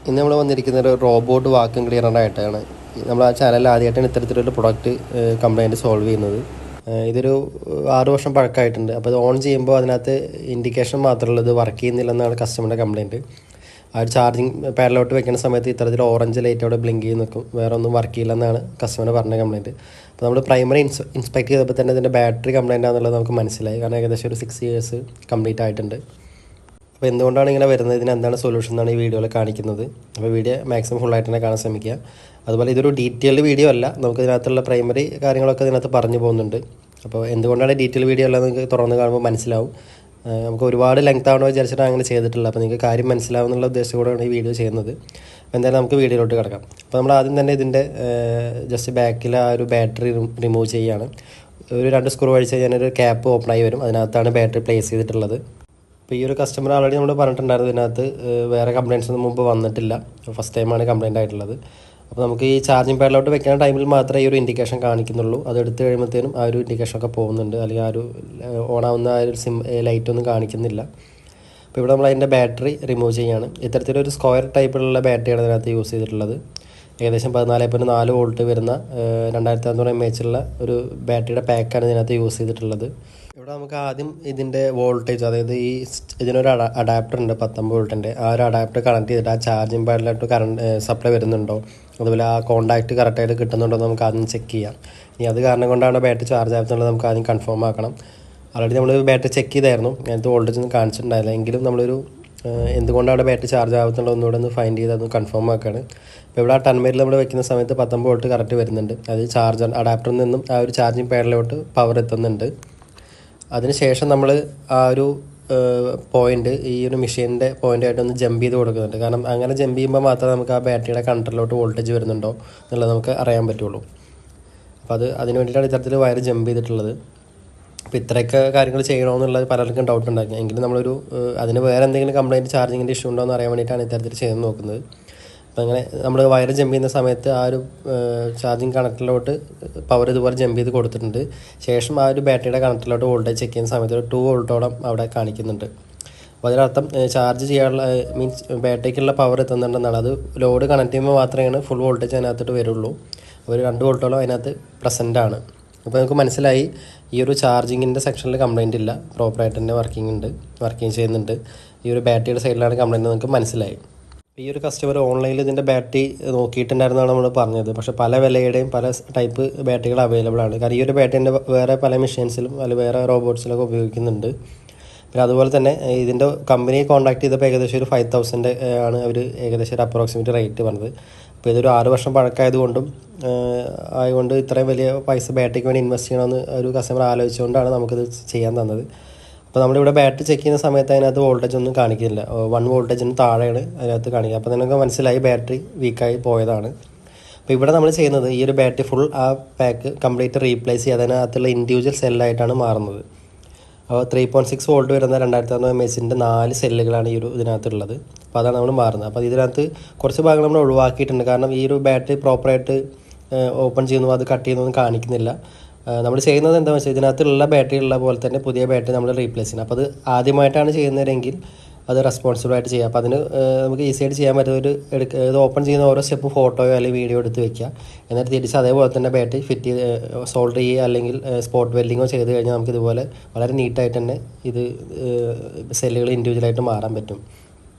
ഇന്ന് നമ്മൾ വന്നിരിക്കുന്ന ഒരു റോബോട്ട് വാക്യൂം ക്ലീനറായിട്ടാണ്. നമ്മൾ ആ ചാനലിൽ ആദ്യമായിട്ടാണ് ഇത്തരത്തിലൊരു പ്രൊഡക്റ്റ് കംപ്ലയിൻറ്റ് സോൾവ് ചെയ്യുന്നത്. ഇതൊരു 6 വർഷം പഴക്കമായിട്ടുണ്ട്. അപ്പോൾ ഇത് ഓൺ ചെയ്യുമ്പോൾ അതിനകത്ത് ഇൻഡിക്കേഷൻ മാത്രമുള്ളത് വർക്ക് ചെയ്യുന്നില്ലെന്നാണ് കസ്റ്റമറുടെ കംപ്ലയിൻറ്റ്. ആ ഒരു ചാർജിങ് പാഡിലോട്ട് വെക്കുന്ന സമയത്ത് ഇത്തരത്തിൽ ഓറഞ്ച് ലൈറ്റ് അവിടെ ബ്ലിങ്ക് ചെയ്ത് നിൽക്കും, വേറെ ഒന്നും വർക്ക് ചെയ്യില്ലെന്നാണ് കസ്റ്റമർ പറഞ്ഞ കംപ്ലയിൻറ്റ്. അപ്പോൾ നമ്മൾ പ്രൈമറി ഇൻസ്പെക്ട് ചെയ്തപ്പോൾ തന്നെ ഇതിൻ്റെ ബാറ്ററി കംപ്ലയിൻ്റ് ആണെന്നുള്ളത് നമുക്ക് മനസ്സിലായി. കാരണം ഏകദേശം ഒരു 6 ഇയേഴ്സ് കംപ്ലീറ്റ് ആയിട്ടുണ്ട്. അപ്പോൾ എന്തുകൊണ്ടാണ് ഇങ്ങനെ വരുന്നത്, ഇതിന് എന്താണ് സൊല്യൂഷൻ എന്നാണ് ഈ വീഡിയോയിൽ കാണിക്കുന്നത്. അപ്പോൾ വീഡിയോ മാക്സിമം ഫുള്ളായിട്ട് തന്നെ കാണാൻ ശ്രമിക്കുക. അതുപോലെ ഇതൊരു ഡീറ്റെയിൽഡ് വീഡിയോ അല്ല, നമുക്ക് ഇതിനകത്തുള്ള പ്രൈമറി കാര്യങ്ങളൊക്കെ ഇതിനകത്ത് പറഞ്ഞു പോകുന്നുണ്ട്. അപ്പോൾ എന്തുകൊണ്ടാണ് ഡീറ്റെയിൽ വീഡിയോ അല്ല നിങ്ങൾക്ക് തുറന്ന് കാണുമ്പോൾ മനസ്സിലാവും. നമുക്ക് ഒരുപാട് ലെങ്ത് ആവണോ വിചാരിച്ചിട്ടാണ് അങ്ങനെ ചെയ്തിട്ടുള്ളത്. അപ്പോൾ നിങ്ങൾക്ക് കാര്യം മനസ്സിലാവുന്നുള്ള ഉദ്ദേശത്തോടെയാണ് ഈ വീഡിയോ ചെയ്യുന്നത്. അപ്പോൾ എന്തായാലും നമുക്ക് വീഡിയോയിലോട്ട് കിടക്കാം. അപ്പോൾ നമ്മൾ ആദ്യം തന്നെ ഇതിൻ്റെ ജസ്റ്റ് ബാക്കിൽ ആ ഒരു ബാറ്ററി റിമൂവ് ചെയ്യുകയാണ്. ഒരു 2 സ്ക്രൂ അടിച്ച് ഞാനൊരു ക്യാപ്പ് ഓപ്പണായി വരും, അതിനകത്താണ് ബാറ്ററി പ്ലേസ് ചെയ്തിട്ടുള്ളത്. അപ്പോൾ ഈ ഒരു കസ്റ്റമർ ആൾറെഡി നമ്മൾ പറഞ്ഞിട്ടുണ്ടായിരുന്നു, ഇതിനകത്ത് വേറെ കംപ്ലയിൻറ്റ്സ് ഒന്നും മുമ്പ് വന്നിട്ടില്ല, ഫസ്റ്റ് ടൈമാണ് കംപ്ലയിൻ്റ് ആയിട്ടുള്ളത്. അപ്പോൾ നമുക്ക് ഈ ചാർജിങ് പാഡിലോട്ട് വെക്കുന്ന ടൈമിൽ മാത്രമേ ഈ ഒരു ഇൻഡിക്കേഷൻ കാണിക്കുന്നുള്ളൂ. അത് എടുത്ത് കഴിയുമ്പോഴത്തേനും ആ ഒരു ഇൻഡിക്കേഷനൊക്കെ പോകുന്നുണ്ട്, അല്ലെങ്കിൽ ആ ഒരു ഓണാവുന്ന ആ ഒരു ലൈറ്റൊന്നും കാണിക്കുന്നില്ല. അപ്പോൾ ഇവിടെ നമ്മൾ അതിൻ്റെ ബാറ്ററി റിമൂവ് ചെയ്യുകയാണ്. ഇത്തരത്തിലൊരു സ്ക്വയർ ടൈപ്പിലുള്ള ബാറ്ററിയാണ് ഇതിനകത്ത് യൂസ് ചെയ്തിട്ടുള്ളത്. ഏകദേശം 14.4 വോൾട്ട് വരുന്ന 2600 mAh ഉള്ള ഒരു ബാറ്ററിയുടെ പാക്കാണ് ഇതിനകത്ത് യൂസ് ചെയ്തിട്ടുള്ളത്. ഇവിടെ നമുക്ക് ആദ്യം ഇതിൻ്റെ വോൾട്ടേജ്, അതായത് ഇതിനൊരു അഡാപ്റ്റർ ഉണ്ട് 19 വോൾട്ടിൻ്റെ. ആ ഒരു അഡാപ്റ്റർ കണക്ട് ചെയ്തിട്ട് ആ ചാർജിങ് പാഡിലോട്ട് കറണ്ട് സപ്ലൈ വരുന്നുണ്ടോ, അതുപോലെ ആ കോൺടാക്റ്റ് കറക്റ്റായിട്ട് കിട്ടുന്നുണ്ടോ എന്ന് നമുക്ക് ആദ്യം ചെക്ക് ചെയ്യാം. ഇനി അത് കാരണം കൊണ്ടാണ് ബാറ്ററി ചാർജ് ആകുന്നുള്ളത് നമുക്ക് ആദ്യം കൺഫേം ആക്കണം. ഓൾറെഡി നമ്മൾ ബാറ്ററി ചെക്ക് ചെയ്തായിരുന്നു, അതിനകത്ത് വോൾട്ടേജ് ഒന്നും കാണിച്ചിട്ടുണ്ടായില്ല. എങ്കിലും നമ്മളൊരു എന്തുകൊണ്ടാണ് ബാറ്ററി ചാർജ് ആവുന്നുണ്ടോ ഒന്നുകൂടെ ഒന്ന് ഫൈൻഡ് ചെയ്ത് അതൊന്ന് കൺഫേം ആക്കുകയാണ്. ഇപ്പോൾ ഇവിടെ ആ ടൺമേരിൽ നമ്മൾ വെക്കുന്ന സമയത്ത് 19 വോൾട്ട് കറക്റ്റ് വരുന്നുണ്ട്. അത് ചാർജർ അഡാപ്റ്ററിൽ നിന്നും ആ ഒരു ചാർജിങ് പാഡിലോട്ട് പവർ എത്തുന്നുണ്ട്. അതിനുശേഷം നമ്മൾ ആ ഒരു പോയിൻ്റ് ഈ ഒരു മെഷീൻ്റെ പോയിൻ്റായിട്ടൊന്ന് ജമ്പ് ചെയ്ത് കൊടുക്കുന്നുണ്ട്. കാരണം അങ്ങനെ ജമ്പ് ചെയ്യുമ്പോൾ മാത്രമേ നമുക്ക് ആ ബാറ്ററിയുടെ കൺട്രോളിലോട്ട് വോൾട്ടേജ് വരുന്നുണ്ടോ എന്നുള്ളത് നമുക്ക് അറിയാൻ പറ്റുള്ളൂ. അപ്പോൾ അതിന് വേണ്ടിയിട്ടാണ് ഇത്തരത്തിൽ വയർ ജമ്പ് ചെയ്തിട്ടുള്ളത്. അപ്പോൾ ഇത്രയൊക്കെ കാര്യങ്ങൾ ചെയ്യണമെന്നുള്ളത് പലർക്കും ഡൗട്ട് ഉണ്ടായിരുന്നു. എങ്കിലും നമ്മളൊരു അതിന് വേറെ എന്തെങ്കിലും കംപ്ലയിൻറ്റ് ചാർജിങ്ങിൻ്റെ ഇഷ്യൂ ഉണ്ടോ എന്ന് അറിയാൻ വേണ്ടിയിട്ടാണ് ഇത്തരത്തിൽ ചെയ്ത് നോക്കുന്നത്. അപ്പോൾ അങ്ങനെ നമ്മൾ വയർ ജമ്പ് ചെയ്യുന്ന സമയത്ത് ആ ഒരു ചാർജിങ് കണക്റ്റിലോട്ട് പവർ ഇതുപോലെ ജമ്പ് ചെയ്ത് കൊടുത്തിട്ടുണ്ട്. ശേഷം ആ ഒരു ബാറ്ററിയുടെ കണക്റ്റിലോട്ട് വോൾട്ടേജ് ചെക്ക് ചെയ്യുന്ന സമയത്ത് ഒരു 2 വോൾട്ടോളം അവിടെ കാണിക്കുന്നുണ്ട്. അപ്പോൾ അതിനർത്ഥം ചാർജ് ചെയ്യാനുള്ള മീൻസ് ബാറ്ററിക്കുള്ള പവർ എത്തുന്നുണ്ടെന്നാണ്. അത് ലോഡ് കണക്ട് ചെയ്യുമ്പോൾ മാത്രമേ ഫുൾ വോൾട്ടേജ് അതിനകത്തോട്ട് വരുള്ളൂ. ഒരു 2 വോൾട്ടോളം അതിനകത്ത് പ്രസൻ്റ് ആണ്. അപ്പോൾ നമുക്ക് മനസ്സിലായി ഈ ഒരു ചാർജിങ്ങിൻ്റെ സെക്ഷനിൽ കംപ്ലയിൻ്റ് ഇല്ല, പ്രോപ്പറായിട്ട് തന്നെ വർക്കിംഗ് ചെയ്യുന്നുണ്ട്. ഈ ഒരു ബാറ്ററിയുടെ സൈഡിലാണ് കംപ്ലയിൻ്റ് നമുക്ക് മനസ്സിലായി. ഈ ഒരു കസ്റ്റമർ ഓൺലൈനിൽ ഇതിൻ്റെ ബാറ്ററി നോക്കിയിട്ടുണ്ടായിരുന്നാണ് നമ്മൾ പറഞ്ഞത്. പക്ഷേ പല വിലയുടെയും പല ടൈപ്പ് ബാറ്ററികൾ അവൈലബിൾ ആണ്. കാരണം ഈ ഒരു ബാറ്ററിൻ്റെ വേറെ പല മെഷീൻസിലും അല്ലെങ്കിൽ വേറെ റോബോട്ട്സിലൊക്കെ ഉപയോഗിക്കുന്നുണ്ട്. പിന്നെ അതുപോലെ തന്നെ ഇതിൻ്റെ കമ്പനിയെ കോൺടാക്ട് ചെയ്തപ്പോൾ ഏകദേശം ഒരു 5000 ആണ് അവർ ഏകദേശം ഒരു അപ്രോക്സിമേറ്റ് റേറ്റ് പറഞ്ഞത്. അപ്പോൾ ഇതൊരു 6 വർഷം പഴക്കമായതുകൊണ്ടും ആയതുകൊണ്ട് ഇത്രയും വലിയ പൈസ ബാറ്ററിക്ക് വേണ്ടി ഇൻവെസ്റ്റ് ചെയ്യണമെന്ന് ഒരു കസ്റ്റമർ ആലോചിച്ചുകൊണ്ടാണ് നമുക്കിത് ചെയ്യാൻ തന്നത്. അപ്പോൾ നമ്മളിവിടെ ബാറ്ററി ചെക്ക് ചെയ്യുന്ന സമയത്ത് അതിനകത്ത് വോൾട്ടേജ് ഒന്നും കാണിക്കില്ല, 1 വോൾട്ടേജിന് താഴെയാണ് അതിനകത്ത് കാണിക്കുക. അപ്പോൾ നിങ്ങൾക്ക് മനസ്സിലായി ബാറ്ററി വീക്കായി പോയതാണ്. അപ്പോൾ ഇവിടെ നമ്മൾ ചെയ്യുന്നത് ഈ ഒരു ബാറ്ററി ഫുൾ ആ പാക്ക് കംപ്ലീറ്റ് റീപ്ലേസ് ചെയ്ത് അതിനകത്തുള്ള ഇൻഡിവിജ്വൽ സെല്ലായിട്ടാണ് മാറുന്നത്. അപ്പോൾ 3.6 വോൾട്ട് വരുന്ന 2600 mAhൻ്റെ 4 സെല്ലുകളാണ് ഈ ഒരു ഇതിനകത്തുള്ളത്. അപ്പോൾ അതാണ് നമ്മൾ മാറുന്നത്. അപ്പോൾ ഇതിനകത്ത് കുറച്ച് ഭാഗങ്ങൾ നമ്മൾ ഒഴിവാക്കിയിട്ടുണ്ട്. കാരണം ഈ ഒരു ബാറ്ററി പ്രോപ്പറായിട്ട് ഓപ്പൺ ചെയ്യുന്നു അത് കട്ട് ചെയ്യുന്നതൊന്നും കാണിക്കുന്നില്ല. നമ്മൾ ചെയ്യുന്നത് എന്താണെന്ന് വെച്ചാൽ ഇതിനകത്തുള്ള ബാറ്ററി ഉള്ള പോലെ തന്നെ പുതിയ ബാറ്ററി നമ്മൾ റീപ്ലേസ് ചെയ്യണം. അപ്പോൾ അത് ആദ്യമായിട്ടാണ് ചെയ്യുന്നതെങ്കിൽ അത് റെസ്പോൺസിബിളായിട്ട് ചെയ്യുക. അപ്പോൾ അതിന് നമുക്ക് ഈസി ആയിട്ട് ചെയ്യാൻ പറ്റുന്ന ഇത് ഓപ്പൺ ചെയ്യുന്ന ഓരോ സ്റ്റെപ്പ് ഫോട്ടോയോ അല്ലെങ്കിൽ വീഡിയോ എടുത്ത് വെക്കുക. എന്നിട്ട് തിരിച്ച് അതേപോലെ തന്നെ ബാറ്ററി ഫിറ്റ് ചെയ്ത് സോൾഡർ ചെയ്യുക അല്ലെങ്കിൽ സ്പോട്ട് വെൽഡിങ്ങോ ചെയ്ത് കഴിഞ്ഞാൽ നമുക്ക് ഇതുപോലെ വളരെ നീറ്റായിട്ട് തന്നെ ഇത് സെല്ലുകൾ ഇൻഡിവിജ്വലായിട്ട് മാറാൻ പറ്റും.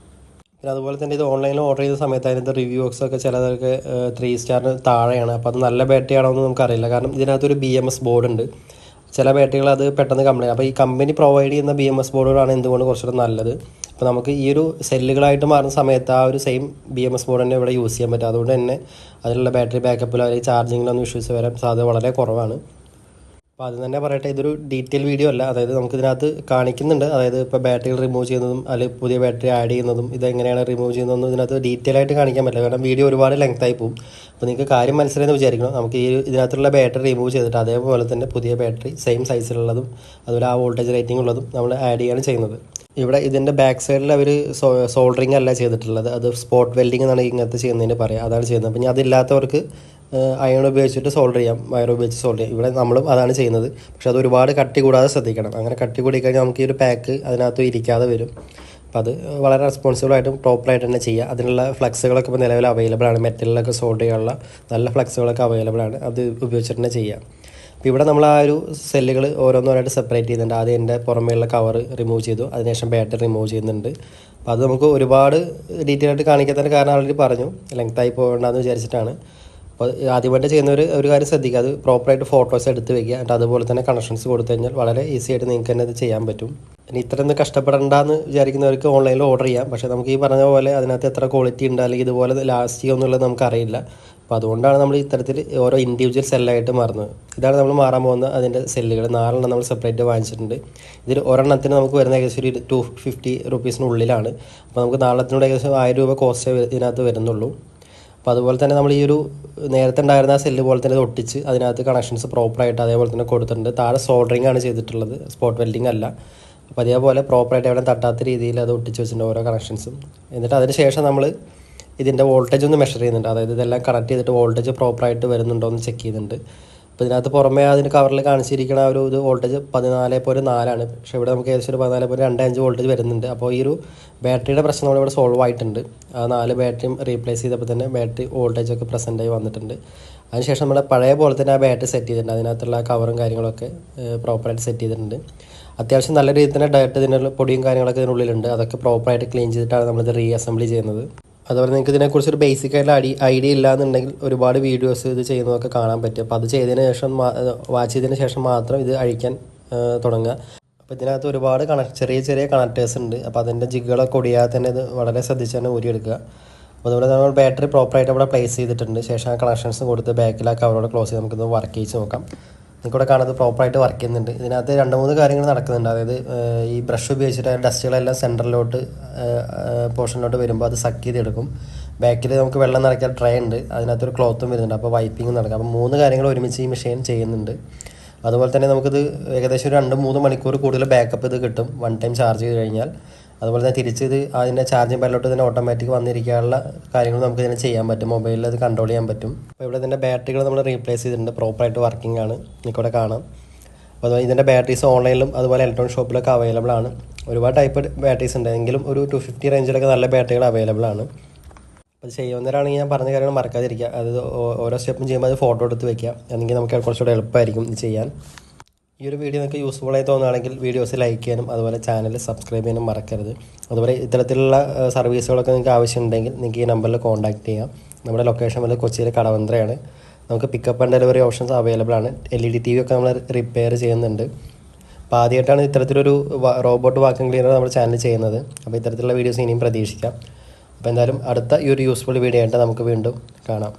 പിന്നെ അതുപോലെ തന്നെ ഇത് ഓൺലൈനിൽ ഓർഡർ ചെയ്ത സമയത്ത് അതിനകത്ത് റിവ്യൂസൊക്കെ ചിലതൊക്കെ 3 സ്റ്റാറിന് താഴെയാണ്. അപ്പോൾ അത് നല്ല ബാറ്ററി ആണോ എന്ന് നമുക്കറിയില്ല. കാരണം ഇതിനകത്തൊരു BMS ബോർഡ് ഉണ്ട്. ചില ബാറ്ററികൾ അത് പെട്ടെന്ന് കംപ്ലയിൻറ്റ്, അപ്പോൾ ഈ കമ്പനി പ്രൊവൈഡ് ചെയ്യുന്ന BMS ബോർഡുകളാണ് എന്തുകൊണ്ട് കുറച്ചുകൂടെ നല്ലത്. അപ്പോൾ നമുക്ക് ഈ ഒരു സെല്ലുകളായിട്ട് മാറുന്ന സമയത്ത് ആ ഒരു സെയിം BMS ബോർഡ് തന്നെ ഇവിടെ യൂസ് ചെയ്യാൻ പറ്റും. അതുകൊണ്ട് തന്നെ അതിലുള്ള ബാറ്ററി ബാക്കപ്പിലോ അല്ലെങ്കിൽ ചാർജിങ്ങിലൊന്നും ഇഷ്യൂസ് വരാൻ സാധ്യത വളരെ കുറവാണ്. അപ്പോൾ അത് തന്നെ പറയട്ടെ, ഇതൊരു ഡീറ്റെയിൽ വീഡിയോ അല്ല. അതായത് നമുക്കിതിനകത്ത് കാണിക്കുന്നുണ്ട്, അതായത് ഇപ്പോൾ ബാറ്ററികൾ റിമൂവ് ചെയ്യുന്നതും അല്ലെങ്കിൽ പുതിയ ബാറ്ററി ആഡ് ചെയ്യുന്നതും ഇതെങ്ങനെയാണ് റിമൂവ് ചെയ്യുന്നതെന്നും ഇതിനകത്ത് ഡീറ്റെയിൽ ആയിട്ട് കാണിക്കാൻ പറ്റില്ല. കാരണം വീഡിയോ ഒരുപാട് ലെങ്തായി പോകും. അപ്പോൾ നിങ്ങൾക്ക് കാര്യം മനസ്സിലായെന്ന് വിചാരിക്കണം. നമുക്ക് ഈ ഇതിനകത്തുള്ള ബാറ്ററി റിമൂവ് ചെയ്തിട്ട് അതേപോലെ തന്നെ പുതിയ ബാറ്ററി സെയിം സൈസിലുള്ളതും അതുപോലെ ആ വോൾട്ടേജ് റേറ്റിംഗ് ഉള്ളതും നമ്മൾ ആഡ് ചെയ്യുകയാണ് ചെയ്യുന്നത്. ഇവിടെ ഇതിൻ്റെ ബാക്ക് സൈഡിൽ അവർ സോൾഡറിങ് അല്ല ചെയ്തിട്ടുള്ളത്, അത് സ്പോട്ട് വെൽഡിങ് എന്നാണ് ഇങ്ങനത്തെ ചെയ്യുന്നതിന് പറയുക, അതാണ് ചെയ്യുന്നത്. അപ്പോൾ ഇനി അതില്ലാത്തവർക്ക് അയൺ ഉപയോഗിച്ചിട്ട് സോൾഡർ ചെയ്യാം, വയർ ഉപയോഗിച്ച് സോൾഡർ ചെയ്യാം. ഇവിടെ നമ്മളും അതാണ് ചെയ്യുന്നത്. പക്ഷേ അത് ഒരുപാട് കട്ടി കൂടാതെ ശ്രദ്ധിക്കണം. അങ്ങനെ കട്ടി കൂടി കഴിഞ്ഞാൽ നമുക്ക് ഈ ഒരു പാക്ക് അതിനകത്ത് ഇരിക്കാതെ വരും. അപ്പോൾ അത് വളരെ റെസ്പോൺസിബിളായിട്ടും പ്രോപ്പറായിട്ട് തന്നെ ചെയ്യുക. അതിനുള്ള ഫ്ലക്സുകളൊക്കെ ഇപ്പോൾ നിലവിൽ അവൈലബിൾ ആണ്. മെറ്റലിലൊക്കെ സോൾഡ് ചെയ്യാനുള്ള നല്ല ഫ്ലക്സുകളൊക്കെ അവൈലബിൾ ആണ്. അത് ഉപയോഗിച്ചിട്ട് തന്നെ ചെയ്യുക. അപ്പോൾ ഇവിടെ നമ്മൾ ആ ഒരു സെല്ലുകൾ ഓരോന്നോരായിട്ട് സെപ്പറേറ്റ് ചെയ്യുന്നുണ്ട്. ആദ്യം എൻ്റെ പുറമേയുള്ള കവർ റിമൂവ് ചെയ്തു, അതിനുശേഷം ബാറ്ററി റിമൂവ് ചെയ്യുന്നുണ്ട്. അപ്പോൾ അത് നമുക്ക് ഒരുപാട് ഡീറ്റെയിൽ ആയിട്ട് കാണിക്കാത്തതിന് കാരണം ആൾറെഡി പറഞ്ഞു, ലെങ്തായി പോകണ്ടെന്ന് വിചാരിച്ചിട്ടാണ്. അപ്പോൾ ആദ്യമായിട്ട് ചെയ്യുന്നവർ ഒരു കാര്യം ശ്രദ്ധിക്കുക, അത് പ്രോപ്പറായിട്ട് ഫോട്ടോസ് എടുത്ത് വെക്കുക. എന്നിട്ട് അതുപോലെ തന്നെ കണക്ഷൻസ് കൊടുത്തു കഴിഞ്ഞാൽ വളരെ ഈസി ആയിട്ട് നിങ്ങൾക്ക് തന്നെ ഇത് ചെയ്യാൻ പറ്റും. ഇനി ഇത്രയൊന്നും കഷ്ടപ്പെടണ്ടെന്ന് വിചാരിക്കുന്നവർക്ക് ഓൺലൈനിൽ ഓർഡർ ചെയ്യാം. പക്ഷേ നമുക്ക് ഈ പറഞ്ഞ പോലെ അതിനകത്ത് എത്ര ക്വാളിറ്റി ഉണ്ട് അല്ലെങ്കിൽ ഇതുപോലെ ലാസ്റ്റ് ചെയ്യുമെന്നുള്ളത് നമുക്കറിയില്ല. അപ്പോൾ അതുകൊണ്ടാണ് നമ്മൾ ഇത്തരത്തിൽ ഓരോ ഇൻഡിവിജ്വൽ സെല്ലായിട്ട് മാറുന്നത്. ഇതാണ് നമ്മൾ മാറാൻ പോകുന്ന അതിൻ്റെ സെല്ലുകൾ. 4 നമ്മൾ സെപ്പറേറ്റ് വാങ്ങിച്ചിട്ടുണ്ട്. ഇതിൽ ഒരെണ്ണത്തിന് നമുക്ക് വരുന്ന ഏകദേശം ഒരു 250 റുപ്പീസിനുള്ളിലാണ്. അപ്പോൾ നമുക്ക് 4 ഏകദേശം 1000 രൂപ കോസ്റ്റ് ഇതിനകത്ത് വരുന്നുള്ളൂ. അപ്പോൾ അതുപോലെ തന്നെ നമ്മൾ ഈ ഒരു നേരത്തെ ഉണ്ടായിരുന്ന ആ സെല്ല് പോലെ തന്നെ ഒട്ടിച്ച് അതിനകത്ത് കണക്ഷൻസ് പ്രോപ്പറായിട്ട് അതേപോലെ തന്നെ കൊടുത്തിട്ടുണ്ട്. താഴെ സോൾഡറിങ് ആണ് ചെയ്തിട്ടുള്ളത്, സ്പോട്ട് വെൽഡിങ് അല്ല. അപ്പോൾ അതേപോലെ പ്രോപ്പറായിട്ട് എവിടെ തട്ടാത്ത രീതിയിൽ അത് ഒട്ടിച്ച് വെച്ചിട്ടുണ്ട് ഓരോ കണക്ഷൻസും. എന്നിട്ട് അതിന് ശേഷം നമ്മൾ ഇതിൻ്റെ വോൾട്ടേജ് ഒന്ന് മെഷർ ചെയ്യുന്നുണ്ട്. അതായത് ഇതെല്ലാം കണക്ട് ചെയ്തിട്ട് വോൾട്ടേജ് പ്രോപ്പറായിട്ട് വരുന്നുണ്ടോ എന്ന് ചെക്ക് ചെയ്യുന്നുണ്ട്. അപ്പോൾ ഇതിനകത്ത് പുറമേ അതിന് കവറിൽ കാണിച്ചിരിക്കുന്ന ഒരു ഇത് വോൾട്ടേജ് 14.4 പക്ഷേ ഇവിടെ നമുക്ക് ഏകദേശം ഒരു 14.25 വോൾട്ടേജ് വരുന്നുണ്ട്. അപ്പോൾ ഈ ഒരു ബാറ്ററിയുടെ പ്രശ്നം നമ്മളിവിടെ സോൾവ് ആയിട്ടുണ്ട്. ആ 4 ബാറ്ററിയും റീപ്ലേസ് ചെയ്തപ്പോൾ തന്നെ ബാറ്ററി വോൾട്ടേജൊക്കെ പ്രസൻ്റായി വന്നിട്ടുണ്ട്. അതിനുശേഷം നമ്മൾ പഴയ പോലെ തന്നെ ആ ബാറ്ററി സെറ്റ് ചെയ്തിട്ടുണ്ട്. അതിനകത്തുള്ള കവറും കാര്യങ്ങളൊക്കെ പ്രോപ്പറായിട്ട് സെറ്റ് ചെയ്തിട്ടുണ്ട്. അത്യാവശ്യം നല്ല രീതിയിൽ തന്നെ ഡയറക്റ്റ് ഇതിനുള്ള പൊടിയും കാര്യങ്ങളൊക്കെ ഇതിനുള്ളിലുണ്ട്. അതൊക്കെ പ്രോപ്പറായിട്ട് ക്ലീൻ ചെയ്തിട്ടാണ് നമ്മളിത് റീഅസംബ്ലി ചെയ്യുന്നത്. അതുപോലെ നിങ്ങൾക്ക് ഇതിനെക്കുറിച്ച് ഒരു ബേസിക് ആയിട്ടുള്ള ഐഡിയ ഇല്ലാന്നുണ്ടെങ്കിൽ ഒരുപാട് വീഡിയോസ് ഇത് ചെയ്യുന്നതൊക്കെ കാണാൻ പറ്റും. അപ്പോൾ അത് ചെയ്തതിന് ശേഷം വാച്ച് ചെയ്തതിന് ശേഷം മാത്രം ഇത് അഴിക്കാൻ തുടങ്ങുക. അപ്പോൾ ഇതിനകത്ത് ഒരുപാട് ചെറിയ ചെറിയ കണക്റ്റേഴ്സ് ഉണ്ട്. അപ്പോൾ അതിൻ്റെ ജിഗുകളൊക്കെ ഒടിയാതെ തന്നെ ഇത് വളരെ ശ്രദ്ധിച്ച് തന്നെ ഊരിയെടുക്കുക. അപ്പോൾ അതുപോലെ നമ്മൾ ബാറ്ററി പ്രോപ്പറായിട്ട് അവിടെ പ്ലേസ് ചെയ്തിട്ടുണ്ട്. ശേഷം ആ കണക്ഷൻസും കൊടുത്ത് ബാക്കിൽ ആ കവറോടെ ക്ലോസ് ചെയ്ത് നമുക്കിത് വർക്ക് ചെയ്ത് നോക്കാം. നിങ്ങൾക്കിവിടെ കാണുന്നത് പ്രോപ്പറായിട്ട് വർക്ക് ചെയ്യുന്നുണ്ട്. ഇതിനകത്ത് 2-3 കാര്യങ്ങൾ നടക്കുന്നുണ്ട്. അതായത് ഈ ബ്രഷ് ഉപയോഗിച്ചിട്ട് ഡസ്റ്റുകളെല്ലാം സെൻറ്ററിലോട്ട് പോർഷനിലോട്ട് വരുമ്പോൾ അത് സക്ക് ചെയ്തെടുക്കും. ബാക്കിൽ നമുക്ക് വെള്ളം നിറയ്ക്കാൻ ട്രേ ഉണ്ട്, അതിനകത്തൊരു ക്ലോത്തും വരുന്നുണ്ട്. അപ്പോൾ വൈപ്പിംഗ് നടക്കും. അപ്പോൾ 3 കാര്യങ്ങൾ ഒരുമിച്ച് ഈ മെഷീൻ ചെയ്യുന്നുണ്ട്. അതുപോലെ തന്നെ നമുക്കിത് ഏകദേശം ഒരു 2-3 മണിക്കൂർ കൂടുതൽ ബാക്കപ്പ് ഇത് കിട്ടും 1 ടൈം ചാർജ് ചെയ്ത് കഴിഞ്ഞാൽ. അതുപോലെ തന്നെ തിരിച്ച് ഇത് അതിൻ്റെ ചാർജിങ് പാഡിലോട്ട് തന്നെ ഓട്ടോമാറ്റിക് വന്നിരിക്കാനുള്ള കാര്യങ്ങൾ നമുക്ക് ഇതിനെ ചെയ്യാൻ പറ്റും. മൊബൈലിൽ അത് കൺട്രോൾ ചെയ്യാൻ പറ്റും. അപ്പോൾ ഇവിടെ ഇതിൻ്റെ ബാറ്ററികൾ നമ്മൾ റീപ്ലേസ് ചെയ്തിട്ടുണ്ട്. പ്രോപ്പറായിട്ട് വർക്കിംഗ് ആണ്, നിങ്ങൾക്കിവിടെ കാണാം. അപ്പോൾ അതുപോലെ ഇതിൻ്റെ ബാറ്ററീസ് ഓൺലൈനിലും അതുപോലെ ഇലക്ട്രോണിക് ഷോപ്പിലൊക്കെ അവൈലബിൾ ആണ്. ഒരുപാട് ടൈപ്പ് ബാറ്ററീസ് ഉണ്ട്, എങ്കിലും ഒരു 250 റേഞ്ചിലൊക്കെ നല്ല ബാറ്ററികൾ അവൈലബിൾ ആണ്. അപ്പോൾ അത് ചെയ്യുന്നവരാണെങ്കിൽ ഞാൻ പറഞ്ഞ കാര്യങ്ങൾ മറക്കാതിരിക്കുക. അത് ഓരോ സ്റ്റെപ്പും ചെയ്യുമ്പോൾ അത് ഫോട്ടോ എടുത്ത് വയ്ക്കുക, അല്ലെങ്കിൽ നമുക്ക് കുറച്ചുകൂടെ എളുപ്പമായിരിക്കും ഇത് ചെയ്യാൻ. ഈ ഒരു വീഡിയോ നിങ്ങൾക്ക് യൂസ്ഫുള്ളായി തോന്നുകയാണെങ്കിൽ വീഡിയോസ് ലൈക്ക് ചെയ്യാനും അതുപോലെ ചാനൽ സബ്സ്ക്രൈബ് ചെയ്യാനും മറക്കരുത്. അതുപോലെ ഇത്തരത്തിലുള്ള സർവീസുകളൊക്കെ നിങ്ങൾക്ക് ആവശ്യമുണ്ടെങ്കിൽ നിങ്ങൾക്ക് ഈ നമ്പറിൽ കോൺടാക്റ്റ് ചെയ്യാം. നമ്മുടെ ലൊക്കേഷൻ വന്നത് കൊച്ചിയിലെ കടവന്ത്രയാണ്. നമുക്ക് pickup and delivery options available ആണ്. LED TV ഒക്കെ നമ്മൾ റിപ്പയർ ചെയ്യുന്നുണ്ട്. അപ്പോൾ ആദ്യമായിട്ടാണ് ഇത്തരത്തിലൊരു റോബോട്ട് വാക്യൂം ക്ലീനർ നമ്മുടെ ചാനൽ ചെയ്യുന്നത്. അപ്പോൾ ഇത്തരത്തിലുള്ള വീഡിയോസ് ഇനിയും പ്രതീക്ഷിക്കാം. അപ്പോൾ എന്തായാലും അടുത്ത ഈ ഒരു യൂസ്ഫുൾ വീഡിയോ ആയിട്ട് നമുക്ക് വീണ്ടും കാണാം.